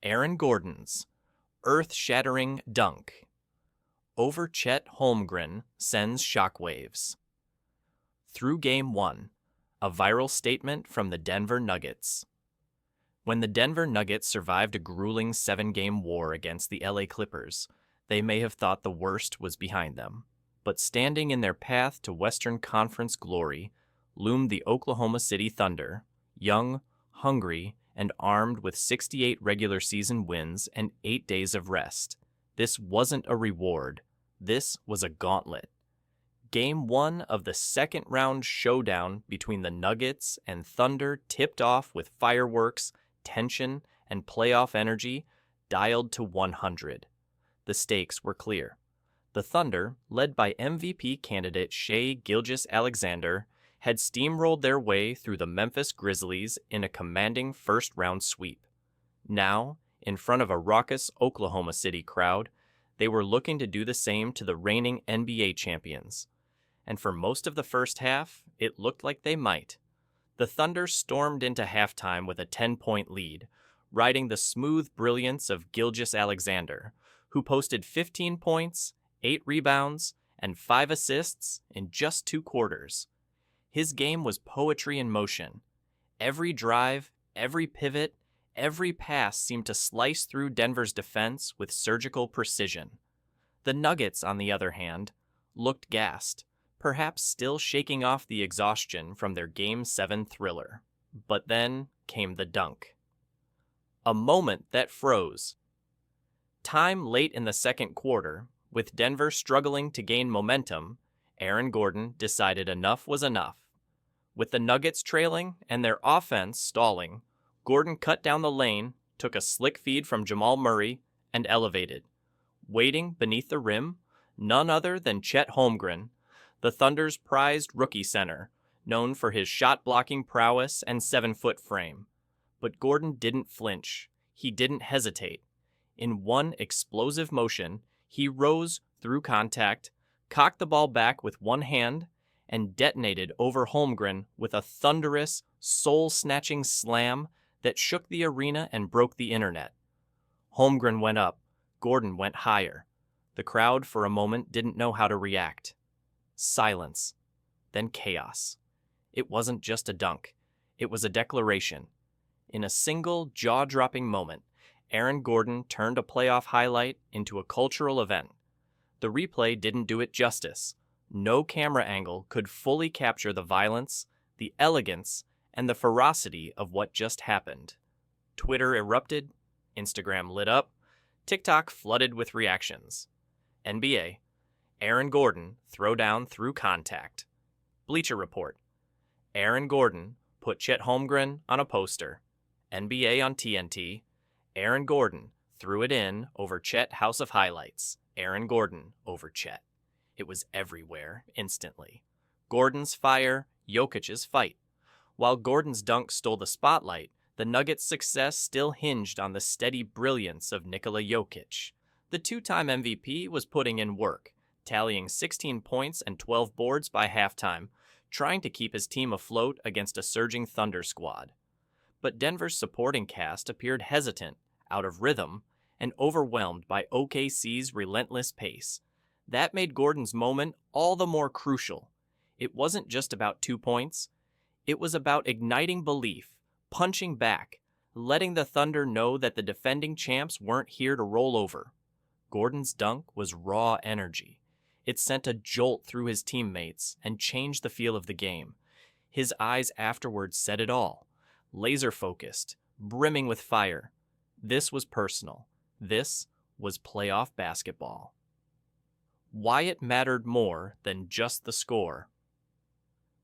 Aaron Gordon's earth-shattering dunk over Chet Holmgren sends shockwaves. Through Game 1, a viral statement from the Denver Nuggets. When the Denver Nuggets survived a grueling 7-game war against the LA Clippers, they may have thought the worst was behind them. But standing in their path to Western Conference glory loomed the Oklahoma City Thunder, young, hungry, and armed with 68 regular season wins and 8 days of rest. This wasn't a reward. This was a gauntlet. Game 1 of the second-round showdown between the Nuggets and Thunder tipped off with fireworks, tension, and playoff energy dialed to 100. The stakes were clear. The Thunder, led by MVP candidate Shai Gilgeous-Alexander, had steamrolled their way through the Memphis Grizzlies in a commanding first-round sweep. Now, in front of a raucous Oklahoma City crowd, they were looking to do the same to the reigning NBA champions. And for most of the first half, it looked like they might. The Thunder stormed into halftime with a 10-point lead, riding the smooth brilliance of Gilgeous-Alexander, who posted 15 points, 8 rebounds, and 5 assists in just 2 quarters. His game was poetry in motion. Every drive, every pivot, every pass seemed to slice through Denver's defense with surgical precision. The Nuggets, on the other hand, looked gassed, perhaps still shaking off the exhaustion from their Game 7 thriller. But then came the dunk. A moment that froze. Time late in the second quarter, with Denver struggling to gain momentum, Aaron Gordon decided enough was enough. With the Nuggets trailing and their offense stalling, Gordon cut down the lane, took a slick feed from Jamal Murray, and elevated. Waiting beneath the rim, none other than Chet Holmgren, the Thunder's prized rookie center, known for his shot-blocking prowess and 7-foot frame. But Gordon didn't flinch. He didn't hesitate. In one explosive motion, he rose through contact, cocked the ball back with one hand, and detonated over Holmgren with a thunderous, soul-snatching slam that shook the arena and broke the internet. Holmgren went up. Gordon went higher. The crowd for a moment didn't know how to react. Silence. Then chaos. It wasn't just a dunk. It was a declaration. In a single, jaw-dropping moment, Aaron Gordon turned a playoff highlight into a cultural event. The replay didn't do it justice. No camera angle could fully capture the violence, the elegance, and the ferocity of what just happened. Twitter erupted, Instagram lit up, TikTok flooded with reactions. NBA, Aaron Gordon throwdown through contact. Bleacher Report, Aaron Gordon put Chet Holmgren on a poster. NBA on TNT, Aaron Gordon threw it in over Chet House of Highlights. Aaron Gordon over Chet. It was everywhere, instantly. Gordon's fire, Jokic's fight. While Gordon's dunk stole the spotlight, the Nuggets' success still hinged on the steady brilliance of Nikola Jokic. The 2-time MVP was putting in work, tallying 16 points and 12 boards by halftime, trying to keep his team afloat against a surging Thunder squad. But Denver's supporting cast appeared hesitant, out of rhythm, and overwhelmed by OKC's relentless pace. That made Gordon's moment all the more crucial. It wasn't just about 2 points. It was about igniting belief, punching back, letting the Thunder know that the defending champs weren't here to roll over. Gordon's dunk was raw energy. It sent a jolt through his teammates and changed the feel of the game. His eyes afterwards said it all. Laser-focused, brimming with fire. This was personal. This was playoff basketball. Why it mattered more than just the score.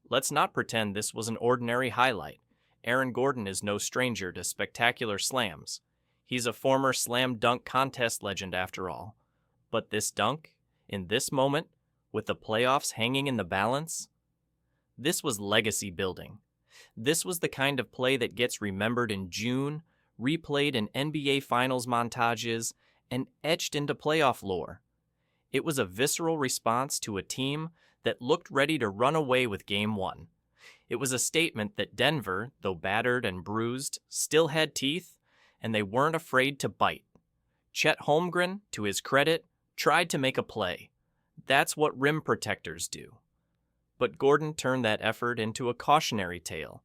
Let's not pretend this was an ordinary highlight. Aaron Gordon is no stranger to spectacular slams. He's a former slam dunk contest legend after all. But this dunk, in this moment, with the playoffs hanging in the balance, this was legacy building. This was the kind of play that gets remembered in June, replayed in NBA Finals montages, and etched into playoff lore. It was a visceral response to a team that looked ready to run away with Game 1. It was a statement that Denver, though battered and bruised, still had teeth, and they weren't afraid to bite. Chet Holmgren, to his credit, tried to make a play. That's what rim protectors do. But Gordon turned that effort into a cautionary tale,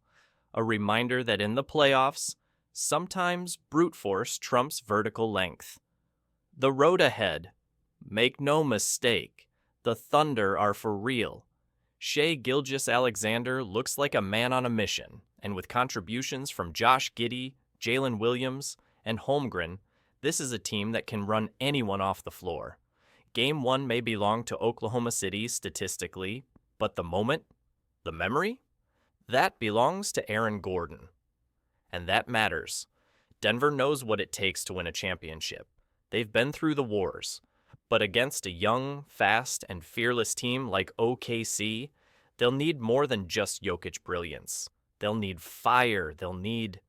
a reminder that in the playoffs, sometimes brute force trumps vertical length. The road ahead. Make no mistake, the Thunder are for real. Shai Gilgeous-Alexander looks like a man on a mission, and with contributions from Josh Giddey, Jalen Williams, and Holmgren, this is a team that can run anyone off the floor. Game 1 may belong to Oklahoma City statistically, but the moment, the memory, that belongs to Aaron Gordon. And that matters. Denver knows what it takes to win a championship. They've been through the wars. But against a young, fast, and fearless team like OKC, they'll need more than just Jokic brilliance. They'll need fire. They'll need